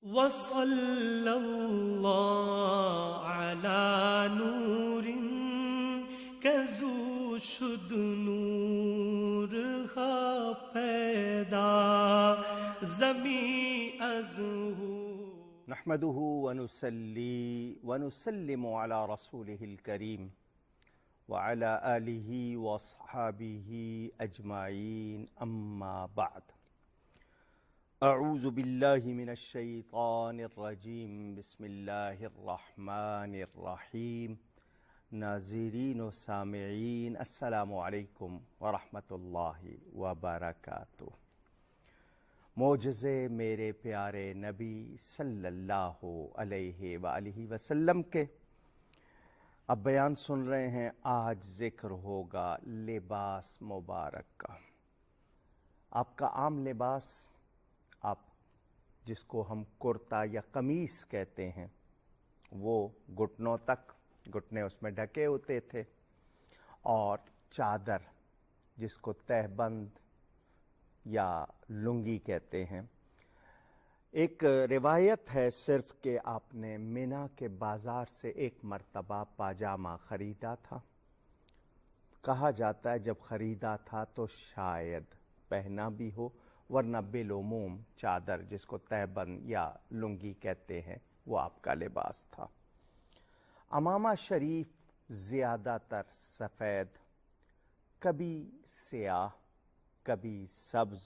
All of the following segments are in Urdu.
وصلى الله على نور كزو شد نور پیدا زمین از نحمده ونصلي ونسلم على رسوله الكريم وعلى آله واصحابه أجمعين أما بعد اعوذ باللہ من الشیطان الرجیم بسم اللہ الرحمن الرحیم ناظرین و سامعین السلام علیکم ورحمۃ اللہ وبرکاتہ۔ معجزے میرے پیارے نبی صلی اللہ علیہ وآلہ وسلم کے اب بیان سن رہے ہیں۔ آج ذکر ہوگا لباس مبارک کا۔ آپ کا عام لباس، آپ جس کو ہم کرتا یا قمیص کہتے ہیں، وہ گھٹنوں تک، گھٹنے اس میں ڈھکے ہوتے تھے، اور چادر جس کو تہبند یا لنگی کہتے ہیں۔ ایک روایت ہے صرف کہ آپ نے مینا کے بازار سے ایک مرتبہ پاجامہ خریدا تھا۔ کہا جاتا ہے جب خریدا تھا تو شاید پہنا بھی ہو، ورنہ بالعموم چادر جس کو تہبند یا لنگی کہتے ہیں وہ آپ کا لباس تھا۔ عمامہ شریف زیادہ تر سفید، کبھی سیاہ کبھی سبز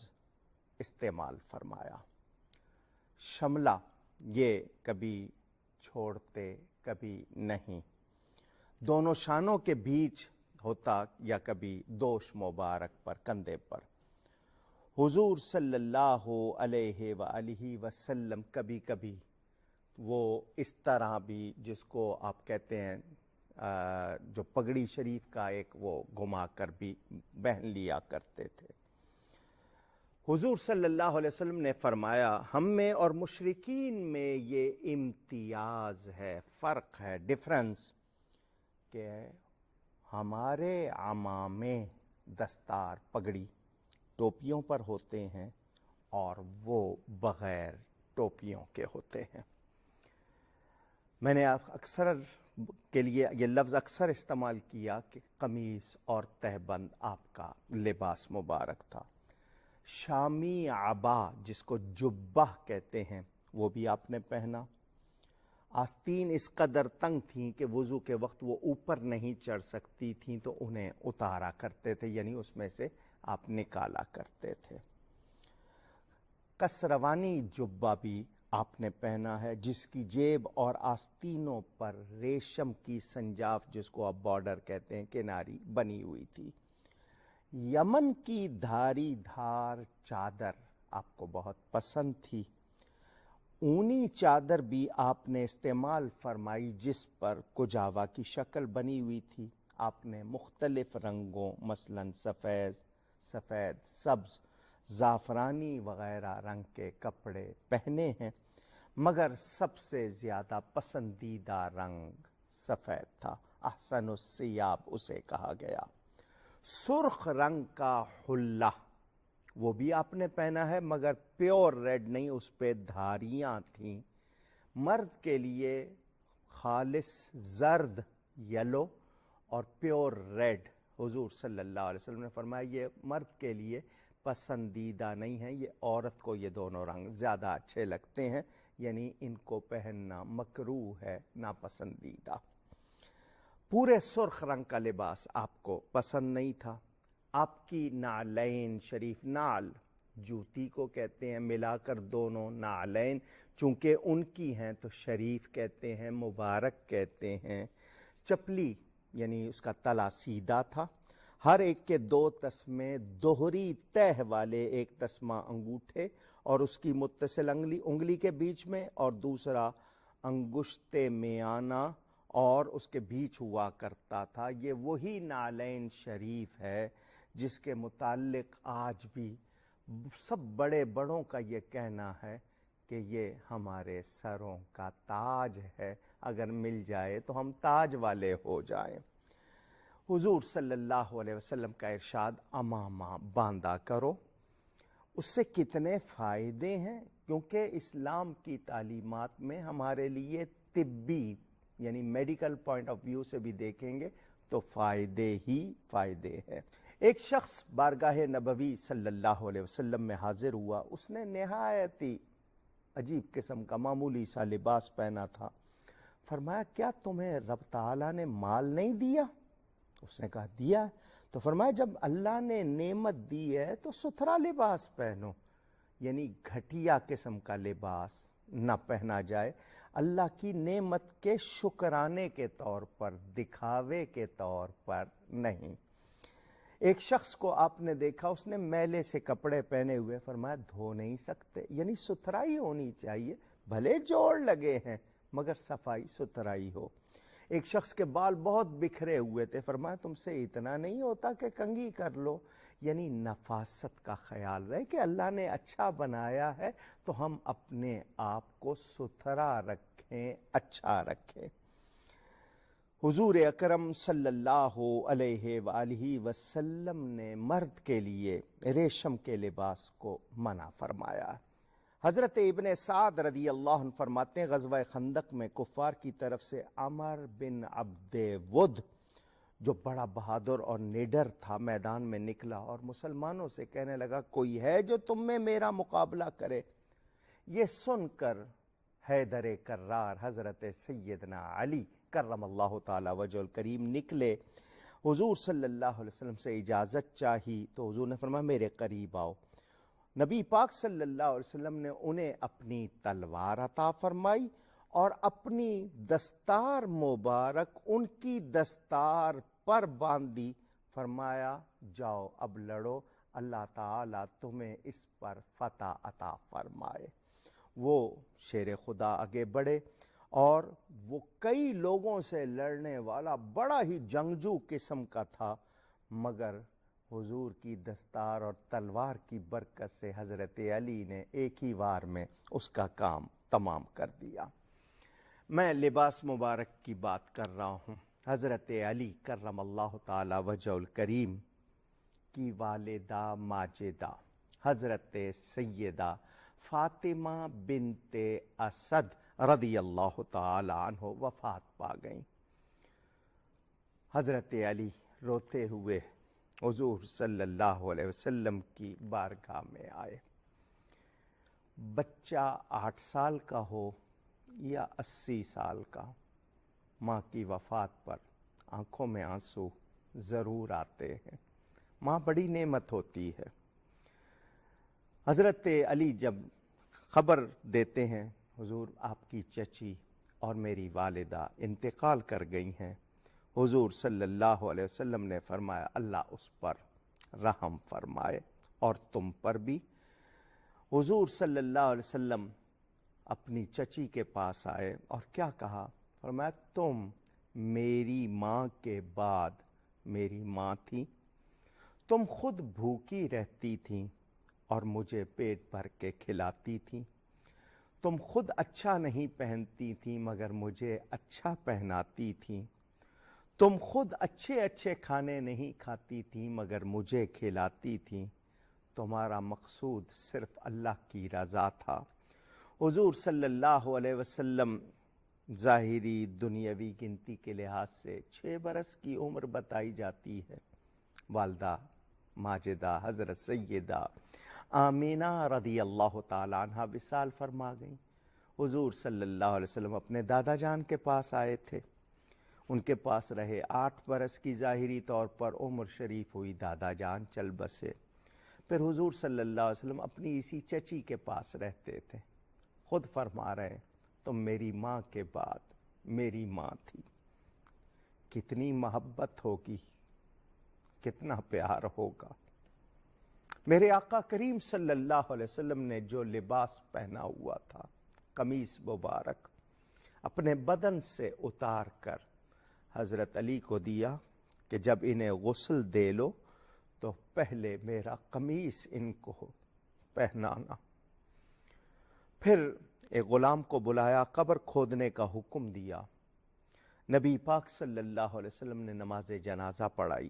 استعمال فرمایا۔ شملہ یہ کبھی چھوڑتے کبھی نہیں، دونوں شانوں کے بیچ ہوتا یا کبھی دوش مبارک پر، کندھے پر۔ حضور صلی اللہ علیہ وآلہ وسلم کبھی کبھی وہ اس طرح بھی، جس کو آپ کہتے ہیں جو پگڑی شریف کا ایک، وہ گھما کر بھی پہن لیا کرتے تھے۔ حضور صلی اللہ علیہ وسلم نے فرمایا، ہم میں اور مشرکین میں یہ امتیاز ہے، فرق ہے، ڈفرنس، کہ ہمارے عمامے دستار پگڑی ٹوپیوں پر ہوتے ہیں اور وہ بغیر ٹوپیوں کے ہوتے ہیں۔ میں نے اکثر کے لیے یہ لفظ اکثر استعمال کیا کہ قمیص اور تہبند آپ کا لباس مبارک تھا۔ شامی عبا جس کو جبہ کہتے ہیں وہ بھی آپ نے پہنا۔ آستین اس قدر تنگ تھیں کہ وضو کے وقت وہ اوپر نہیں چڑھ سکتی تھیں تو انہیں اتارا کرتے تھے، یعنی اس میں سے آپ نکالا کرتے تھے۔ کسروانی جبہ بھی آپ نے پہنا ہے، جس کی جیب اور آستینوں پر ریشم کی سنجاف جس کو آپ بارڈر کہتے ہیں کناری بنی ہوئی تھی۔ یمن کی دھاری دھار چادر آپ کو بہت پسند تھی۔ اونی چادر بھی آپ نے استعمال فرمائی جس پر کجاوا کی شکل بنی ہوئی تھی۔ آپ نے مختلف رنگوں مثلاً سفید، سبز، زعفرانی وغیرہ رنگ کے کپڑے پہنے ہیں، مگر سب سے زیادہ پسندیدہ رنگ سفید تھا۔ احسن الثیاب اسے کہا گیا۔ سرخ رنگ کا حلہ وہ بھی آپ نے پہنا ہے، مگر پیور ریڈ نہیں، اس پہ دھاریاں تھیں۔ مرد کے لیے خالص زرد، یلو اور پیور ریڈ، حضور صلی اللہ علیہ وسلم نے فرمایا یہ مرد کے لیے پسندیدہ نہیں ہے، یہ عورت کو یہ دونوں رنگ زیادہ اچھے لگتے ہیں، یعنی ان کو پہننا مکروہ ہے، ناپسندیدہ۔ پورے سرخ رنگ کا لباس آپ کو پسند نہیں تھا۔ آپ کی نعلین شریف، نعل جوتی کو کہتے ہیں، ملا کر دونوں نعلین چونکہ ان کی ہیں تو شریف کہتے ہیں، مبارک کہتے ہیں۔ چپلی یعنی اس کا تلا سیدھا تھا، ہر ایک کے دو تسمے دوہری تہ والے، ایک تسمہ انگوٹھے اور اس کی متصل انگلی کے بیچ میں، اور دوسرا انگشت میانہ اور اس کے بیچ ہوا کرتا تھا۔ یہ وہی نعلین شریف ہے جس کے متعلق آج بھی سب بڑے بڑوں کا یہ کہنا ہے کہ یہ ہمارے سروں کا تاج ہے، اگر مل جائے تو ہم تاج والے ہو جائیں۔ حضور صلی اللہ علیہ وسلم کا ارشاد، امامہ باندھا کرو۔ اس سے کتنے فائدے ہیں، کیونکہ اسلام کی تعلیمات میں ہمارے لیے طبی یعنی میڈیکل پوائنٹ آف ویو سے بھی دیکھیں گے تو فائدے ہی فائدے ہیں۔ ایک شخص بارگاہ نبوی صلی اللہ علیہ وسلم میں حاضر ہوا، اس نے نہایت ہی عجیب قسم کا معمولی سا لباس پہنا تھا۔ فرمایا کیا تمہیں رب تعالیٰ نے مال نہیں دیا؟ اس نے کہا دیا۔ تو فرمایا جب اللہ نے نعمت دی ہے تو ستھرا لباس پہنو، یعنی گھٹیا قسم کا لباس نہ پہنا جائے، اللہ کی نعمت کے شکرانے کے طور پر، دکھاوے کے طور پر نہیں۔ ایک شخص کو آپ نے دیکھا، اس نے میلے سے کپڑے پہنے ہوئے، فرمایا دھو نہیں سکتے، یعنی ستھرائی ہونی چاہیے، بھلے جوڑ لگے ہیں مگر صفائی ستھرائی ہو۔ ایک شخص کے بال بہت بکھرے ہوئے تھے، فرمایا تم سے اتنا نہیں ہوتا کہ کنگھی کر لو، یعنی نفاست کا خیال رہے کہ اللہ نے اچھا بنایا ہے تو ہم اپنے آپ کو ستھرا رکھیں، اچھا رکھیں۔ حضور اکرم صلی اللہ علیہ وآلہ وسلم نے مرد کے لیے ریشم کے لباس کو منع فرمایا۔ حضرت ابن سعد رضی اللہ عنہ فرماتے ہیں غزوہ خندق میں کفار کی طرف سے عمر بن عبد ود جو بڑا بہادر اور نڈر تھا میدان میں نکلا اور مسلمانوں سے کہنے لگا کوئی ہے جو تم میں میرا مقابلہ کرے؟ یہ سن کر حیدر کرار حضرت سیدنا علی کرم اللہ تعالی وجہ الکریم نکلے، حضور صلی اللہ علیہ وسلم سے اجازت چاہی تو حضور نے فرمایا میرے قریب آؤ۔ نبی پاک صلی اللہ علیہ وسلم نے انہیں اپنی تلوار عطا فرمائی اور اپنی دستار مبارک ان کی دستار پر باندھی، فرمایا جاؤ اب لڑو، اللہ تعالیٰ تمہیں اس پر فتح عطا فرمائے۔ وہ شیر خدا آگے بڑھے اور وہ کئی لوگوں سے لڑنے والا بڑا ہی جنگجو قسم کا تھا، مگر حضور کی دستار اور تلوار کی برکت سے حضرت علی نے ایک ہی وار میں اس کا کام تمام کر دیا۔ میں لباس مبارک کی بات کر رہا ہوں۔ حضرت علی کرم اللہ تعالی وجہ الکریم کی والدہ ماجدہ حضرت سیدہ فاطمہ بنت اسد رضی اللہ تعالی عنہ وفات پا گئیں۔ حضرت علی روتے ہوئے حضور صلی اللہ علیہ وسلم کی بارگاہ میں آئے۔ بچہ 8 سال کا ہو یا 80 سال کا، ماں کی وفات پر آنکھوں میں آنسو ضرور آتے ہیں۔ ماں بڑی نعمت ہوتی ہے۔ حضرت علی جب خبر دیتے ہیں حضور آپ کی چچی اور میری والدہ انتقال کر گئی ہیں، حضور صلی اللہ علیہ وسلم نے فرمایا اللہ اس پر رحم فرمائے اور تم پر بھی۔ حضور صلی اللہ علیہ وسلم اپنی چچی کے پاس آئے اور کیا کہا؟ فرمایا تم میری ماں کے بعد میری ماں تھی، تم خود بھوکی رہتی تھیں اور مجھے پیٹ بھر کے کھلاتی تھیں، تم خود اچھا نہیں پہنتی تھیں مگر مجھے اچھا پہناتی تھیں، تم خود اچھے اچھے کھانے نہیں کھاتی تھیں مگر مجھے کھلاتی تھیں، تمہارا مقصود صرف اللہ کی رضا تھا۔ حضور صلی اللہ علیہ وسلم ظاہری دنیاوی گنتی کے لحاظ سے 6 برس کی عمر بتائی جاتی ہے۔ والدہ ماجدہ حضرت سیدہ آمینہ رضی اللہ تعالی عنہ وصال فرما گئیں۔ حضور صلی اللہ علیہ وسلم اپنے دادا جان کے پاس آئے تھے، ان کے پاس رہے 8 برس کی ظاہری طور پر عمر شریف ہوئی، دادا جان چل بسے۔ پھر حضور صلی اللہ علیہ وسلم اپنی اسی چچی کے پاس رہتے تھے، خود فرما رہے تم میری ماں کے بعد میری ماں تھی۔ کتنی محبت ہوگی، کتنا پیار ہوگا۔ میرے آقا کریم صلی اللہ علیہ وسلم نے جو لباس پہنا ہوا تھا، قمیص مبارک، اپنے بدن سے اتار کر حضرت علی کو دیا کہ جب انہیں غسل دے لو تو پہلے میرا قمیص ان کو پہنانا۔ پھر ایک غلام کو بلایا، قبر کھودنے کا حکم دیا۔ نبی پاک صلی اللہ علیہ وسلم نے نماز جنازہ پڑھائی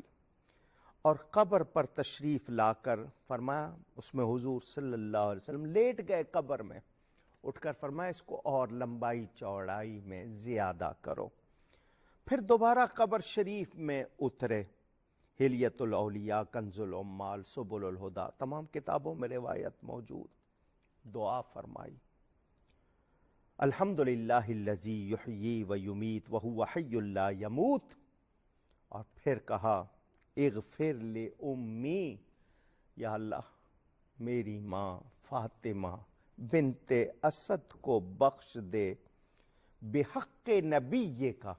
اور قبر پر تشریف لا کر فرمایا، اس میں حضور صلی اللہ علیہ وسلم لیٹ گئے قبر میں، اٹھ کر فرمایا اس کو اور لمبائی چوڑائی میں زیادہ کرو۔ پھر دوبارہ قبر شریف میں اترے۔ حلیت الاولیاء، کنز العمال، سبل الہدا، تمام کتابوں میں روایت موجود۔ دعا فرمائی، الحمدللہ الذی یحیی و یمیت وہو حی لا یموت، اور پھر کہا اغفر لأمی، یا اللہ میری ماں فاطمہ بنت اسد کو بخش دے، بحق نبی کا،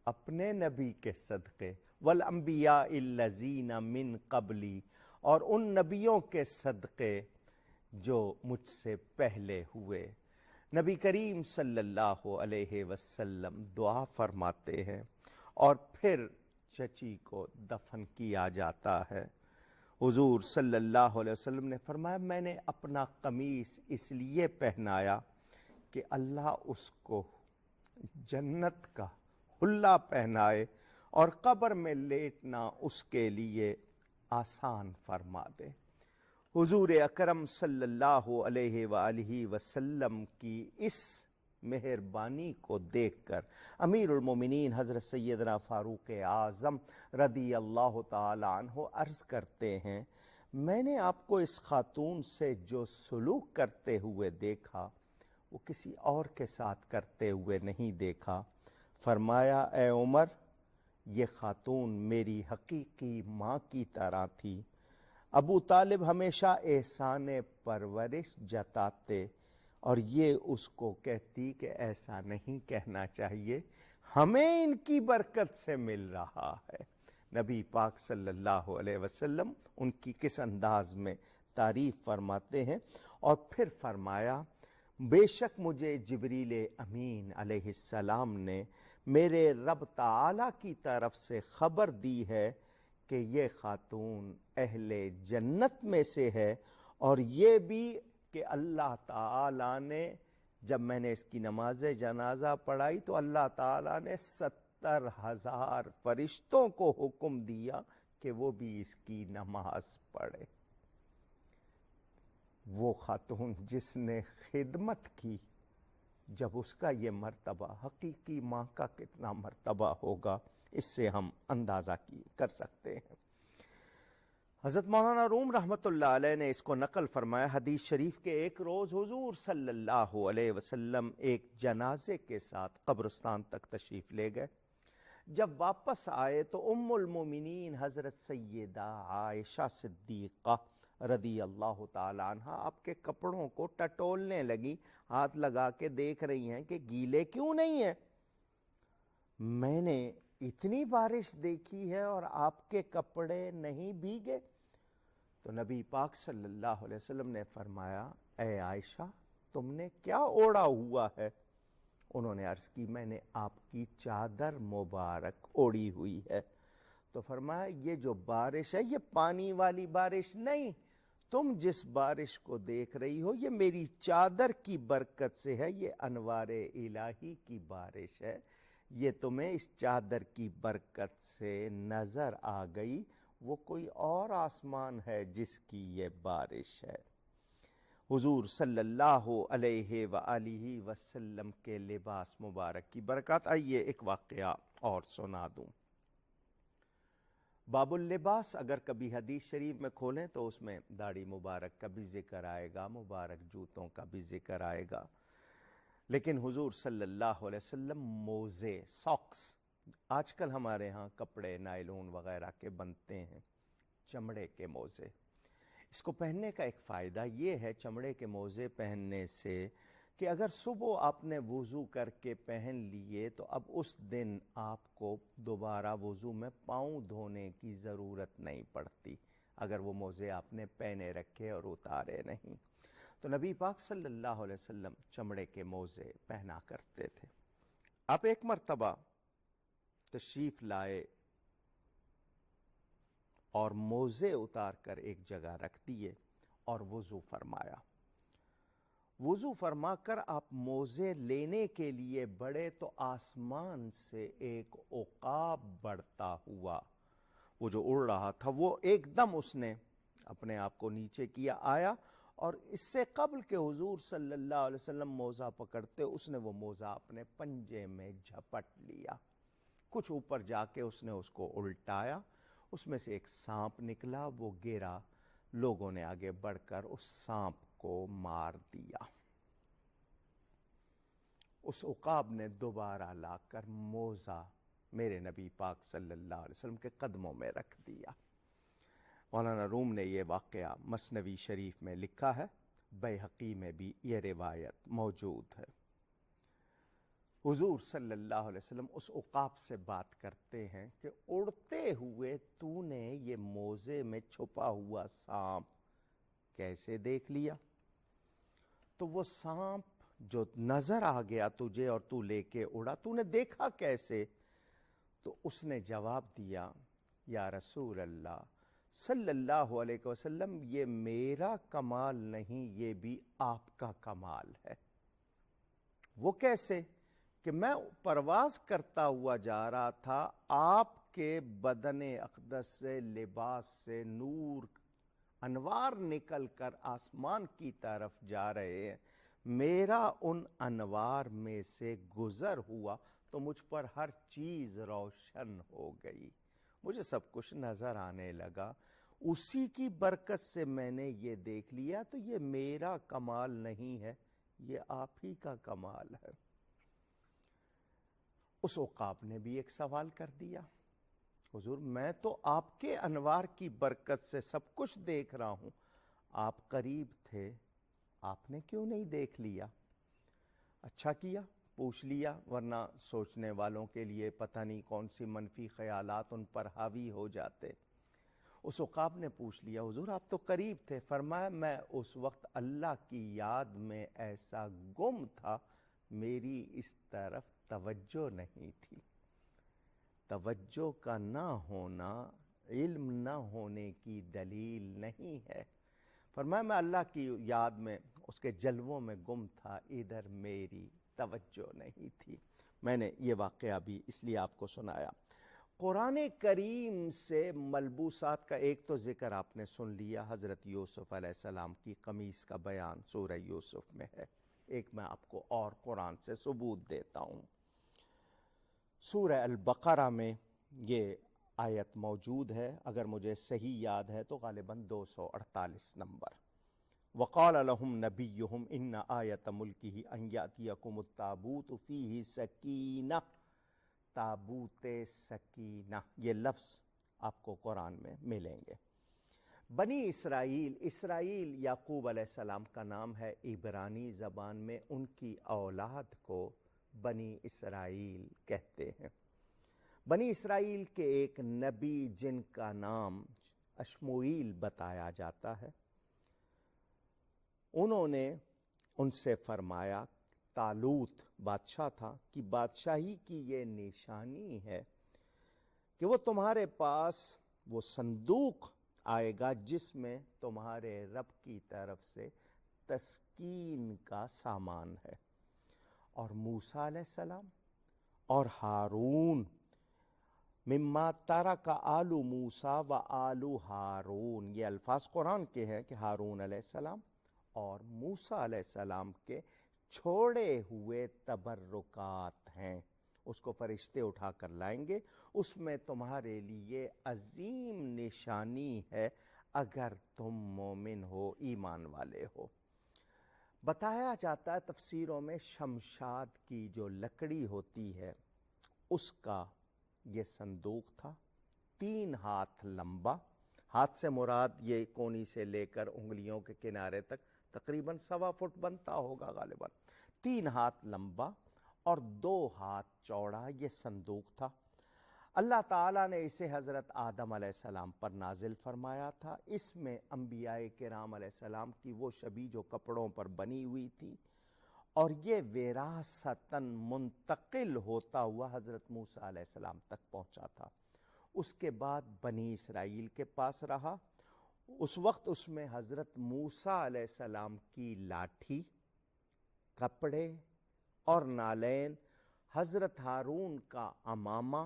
اپنے نبی کے صدقے، والانبیاء الذین من قبلی، اور ان نبیوں کے صدقے جو مجھ سے پہلے ہوئے۔ نبی کریم صلی اللہ علیہ وسلم دعا فرماتے ہیں اور پھر چچی کو دفن کیا جاتا ہے۔ حضور صلی اللہ علیہ وسلم نے فرمایا میں نے اپنا قمیص اس لیے پہنایا کہ اللہ اس کو جنت کا حلہ پہنائے اور قبر میں لیٹنا اس کے لیے آسان فرما دے۔ حضور اکرم صلی اللہ علیہ وآلہ وسلم کی اس مہربانی کو دیکھ کر امیر المومنین حضرت سیدنا فاروق اعظم رضی اللہ تعالی عنہ عرض کرتے ہیں، میں نے آپ کو اس خاتون سے جو سلوک کرتے ہوئے دیکھا وہ کسی اور کے ساتھ کرتے ہوئے نہیں دیکھا۔ فرمایا اے عمر، یہ خاتون میری حقیقی ماں کی طرح تھی۔ ابو طالب ہمیشہ احسان پرورش جتاتے اور یہ اس کو کہتی کہ ایسا نہیں کہنا چاہیے، ہمیں ان کی برکت سے مل رہا ہے۔ نبی پاک صلی اللہ علیہ وسلم ان کی کس انداز میں تعریف فرماتے ہیں، اور پھر فرمایا بے شک مجھے جبریل امین علیہ السلام نے میرے رب تعالی کی طرف سے خبر دی ہے کہ یہ خاتون اہل جنت میں سے ہے، اور یہ بھی کہ اللہ تعالیٰ نے جب میں نے اس کی نماز جنازہ پڑھائی تو اللہ تعالیٰ نے 70,000 فرشتوں کو حکم دیا کہ وہ بھی اس کی نماز پڑھے۔ وہ خاتون جس نے خدمت کی، جب اس کا یہ مرتبہ، حقیقی ماں کا کتنا مرتبہ ہوگا، اس سے ہم اندازہ کر سکتے ہیں۔ حضرت مولانا روم رحمۃ اللہ علیہ نے اس کو نقل فرمایا، حدیث شریف کے ایک روز حضور صلی اللہ علیہ وسلم ایک جنازے کے ساتھ قبرستان تک تشریف لے گئے۔ جب واپس آئے تو ام المومنین حضرت سیدہ عائشہ صدیقہ رضی اللہ تعالی عنہ آپ کے کپڑوں کو ٹٹولنے لگی، ہاتھ لگا کے دیکھ رہی ہیں کہ گیلے کیوں نہیں ہیں۔ میں نے اتنی بارش دیکھی ہے اور آپ کے کپڑے نہیں بھیگے؟ تو نبی پاک صلی اللہ علیہ وسلم نے فرمایا اے عائشہ تم نے کیا اوڑھا ہوا ہے؟ انہوں نے عرض کی میں نے آپ کی چادر مبارک اوڑھی ہوئی ہے۔ تو فرمایا یہ جو بارش ہے یہ پانی والی بارش نہیں، تم جس بارش کو دیکھ رہی ہو یہ میری چادر کی برکت سے ہے، یہ انوار الہی کی بارش ہے، یہ تمہیں اس چادر کی برکت سے نظر آ گئی، وہ کوئی اور آسمان ہے جس کی یہ بارش ہے۔ حضور صلی اللہ علیہ وآلہ وسلم کے لباس مبارک کی برکات۔ آئیے ایک واقعہ اور سنا دوں۔ باب اللباس اگر کبھی حدیث شریف میں کھولیں تو اس میں داڑھی مبارک کا بھی ذکر آئے گا، مبارک جوتوں کا بھی ذکر آئے گا، لیکن حضور صلی اللہ علیہ وسلم موزے، ساکس، آج کل ہمارے ہاں کپڑے نائلون وغیرہ کے بنتے ہیں، چمڑے کے موزے، اس کو پہننے کا ایک فائدہ یہ ہے چمڑے کے موزے پہننے سے کہ اگر صبح آپ نے وضو کر کے پہن لیے تو اب اس دن آپ کو دوبارہ وضو میں پاؤں دھونے کی ضرورت نہیں پڑتی اگر وہ موزے آپ نے پہنے رکھے اور اتارے نہیں۔ تو نبی پاک صلی اللہ علیہ وسلم چمڑے کے موزے پہنا کرتے تھے۔ اب ایک مرتبہ تشریف لائے اور موزے اتار کر ایک جگہ رکھ دیے اور وضو فرمایا۔ وضو فرما کر آپ موزے لینے کے لیے بڑھے تو آسمان سے ایک عقاب بڑھتا ہوا وہ جو اڑ رہا تھا وہ ایک دم اس نے اپنے آپ کو نیچے کیا، آیا، اور اس سے قبل کہ حضور صلی اللہ علیہ وسلم موزہ پکڑتے اس نے وہ موزہ اپنے پنجے میں جھپٹ لیا، کچھ اوپر جا کے اس نے اس کو الٹایا، اس میں سے ایک سانپ نکلا، وہ گرا، لوگوں نے آگے بڑھ کر اس سانپ کو مار دیا۔ اس عقاب نے دوبارہ لا کر موزہ میرے نبی پاک صلی اللہ علیہ وسلم کے قدموں میں رکھ دیا۔ مولانا روم نے یہ واقعہ مثنوی شریف میں لکھا ہے، بیہقی میں بھی یہ روایت موجود ہے۔ حضور صلی اللہ علیہ وسلم اس عقاب سے بات کرتے ہیں کہ اڑتے ہوئے تو نے یہ موزے میں چھپا ہوا سانپ کیسے دیکھ لیا؟ تو وہ سانپ جو نظر آ گیا تجھے اور تو لے کے اڑا، تو نے دیکھا کیسے؟ تو اس نے جواب دیا، یا رسول اللہ صلی اللہ علیہ وسلم، یہ میرا کمال نہیں، یہ بھی آپ کا کمال ہے۔ وہ کیسے؟ کہ میں پرواز کرتا ہوا جا رہا تھا، آپ کے بدن اقدس سے، لباس سے نور انوار نکل کر آسمان کی طرف جا رہے ہیں، میرا ان انوار میں سے گزر ہوا تو مجھ پر ہر چیز روشن ہو گئی، مجھے سب کچھ نظر آنے لگا، اسی کی برکت سے میں نے یہ دیکھ لیا، تو یہ میرا کمال نہیں ہے، یہ آپ ہی کا کمال ہے۔ اس عقاب نے بھی ایک سوال کر دیا، حضور میں تو آپ کے انوار کی برکت سے سب کچھ دیکھ رہا ہوں، آپ قریب تھے، آپ نے کیوں نہیں دیکھ لیا؟ اچھا کیا پوچھ لیا، ورنہ سوچنے والوں کے لیے پتہ نہیں کون سی منفی خیالات ان پر حاوی ہو جاتے۔ اس عقاب نے پوچھ لیا، حضور آپ تو قریب تھے۔ فرمایا میں اس وقت اللہ کی یاد میں ایسا گم تھا، میری اس طرف توجہ نہیں تھی۔ توجہ کا نہ ہونا علم نہ ہونے کی دلیل نہیں ہے۔ فرمایا میں اللہ کی یاد میں، اس کے جلووں میں گم تھا، ادھر میری توجہ نہیں تھی۔ میں نے یہ واقعہ بھی اس لیے آپ کو سنایا۔ قرآن کریم سے ملبوسات کا ایک تو ذکر آپ نے سن لیا، حضرت یوسف علیہ السلام کی قمیص کا بیان سورہ یوسف میں ہے، ایک میں آپ کو اور قرآن سے ثبوت دیتا ہوں۔ سورہ البقرہ میں یہ آیت موجود ہے، اگر مجھے صحیح یاد ہے تو غالباً 248 نمبر۔ وَقَالَ لَهُمْ نَبِيُّهُمْ إِنَّ آیَةَ مُلْكِهِ أَنْ يَأْتِيَكُمُ التَّابُوتُ فِيهِ سَکِینَةٌ، تابوت سکینہ، یہ لفظ آپ کو قرآن میں ملیں گے۔ بنی اسرائیل، اسرائیل یعقوب علیہ السلام کا نام ہے، عبرانی زبان میں ان کی اولاد کو بنی اسرائیل کہتے ہیں۔ بنی اسرائیل کے ایک نبی جن کا نام اشموئیل بتایا جاتا ہے، انہوں نے ان سے فرمایا، طالوت بادشاہ تھا، کہ بادشاہی کی یہ نشانی ہے کہ وہ تمہارے پاس وہ صندوق آئے گا جس میں تمہارے رب کی طرف سے تسکین کا سامان ہے، اور موسیٰ علیہ السلام اور ہارون، مما ترک آل موسیٰ و آل ہارون، یہ الفاظ قرآن کے ہیں کہ ہارون علیہ السلام اور موسیٰ علیہ السلام کے چھوڑے ہوئے تبرکات ہیں، اس کو فرشتے اٹھا کر لائیں گے، اس میں تمہارے لیے عظیم نشانی ہے اگر تم مومن ہو، ایمان والے ہو۔ بتایا جاتا ہے تفسیروں میں شمشاد کی جو لکڑی ہوتی ہے اس کا یہ صندوق تھا، 3 ہاتھ لمبا، ہاتھ سے مراد یہ کونی سے لے کر انگلیوں کے کنارے تک تقریباً 1.25 فٹ بنتا ہوگا غالباً، 3 ہاتھ لمبا اور 2 ہاتھ چوڑا یہ صندوق تھا۔ اللہ تعالیٰ نے اسے حضرت آدم علیہ السلام پر نازل فرمایا تھا، اس میں انبیاء کرام علیہ السلام کی وہ شبیہ جو کپڑوں پر بنی ہوئی تھی، اور یہ وراثتاً منتقل ہوتا ہوا حضرت موسیٰ علیہ السلام تک پہنچا تھا۔ اس کے بعد بنی اسرائیل کے پاس رہا، اس وقت اس میں حضرت موسیٰ علیہ السلام کی لاٹھی، کپڑے اور نالین، حضرت ہارون کا عمامہ،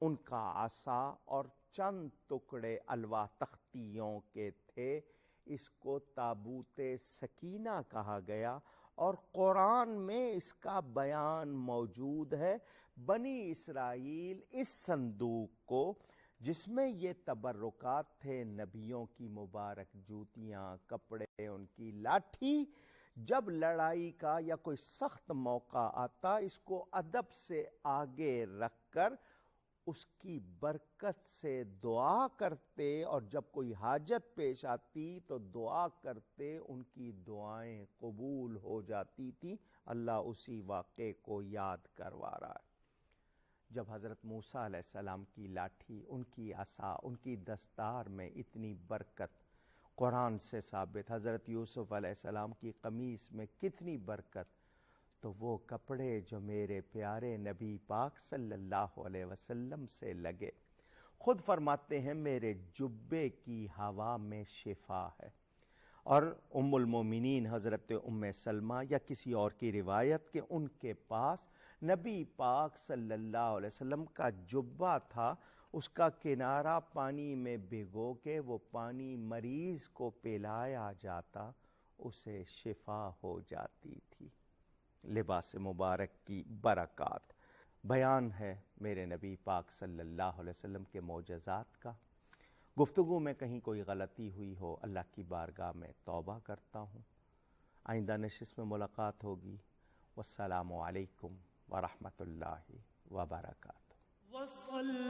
ان کا عصا اور چند ٹکڑے الواح تختیوں کے تھے، اس کو تابوت سکینہ کہا گیا، اور قرآن میں اس کا بیان موجود ہے۔ بنی اسرائیل اس صندوق کو، جس میں یہ تبرکات تھے، نبیوں کی مبارک جوتیاں، کپڑے، ان کی لاٹھی، جب لڑائی کا یا کوئی سخت موقع آتا اس کو ادب سے آگے رکھ کر اس کی برکت سے دعا کرتے، اور جب کوئی حاجت پیش آتی تو دعا کرتے، ان کی دعائیں قبول ہو جاتی تھی۔ اللہ اسی واقعے کو یاد کروا رہا ہے۔ جب حضرت موسیٰ علیہ السلام کی لاٹھی، ان کی عصا، ان کی دستار میں اتنی برکت قرآن سے ثابت، حضرت یوسف علیہ السلام کی قمیص میں کتنی برکت، تو وہ کپڑے جو میرے پیارے نبی پاک صلی اللہ علیہ وسلم سے لگے، خود فرماتے ہیں میرے جبے کی ہوا میں شفا ہے۔ اور ام المومنین حضرت ام سلمہ یا کسی اور کی روایت کہ ان کے پاس نبی پاک صلی اللہ علیہ وسلم کا جبہ تھا، اس کا کنارہ پانی میں بھگو کے وہ پانی مریض کو پلایا جاتا، اسے شفا ہو جاتی تھی۔ لباس مبارک کی برکات بیان ہے میرے نبی پاک صلی اللہ علیہ وسلم کے معجزات کا۔ گفتگو میں کہیں کوئی غلطی ہوئی ہو، اللہ کی بارگاہ میں توبہ کرتا ہوں۔ آئندہ نشست میں ملاقات ہوگی۔ والسلام علیکم ورحمۃ اللہ وبرکاتہ۔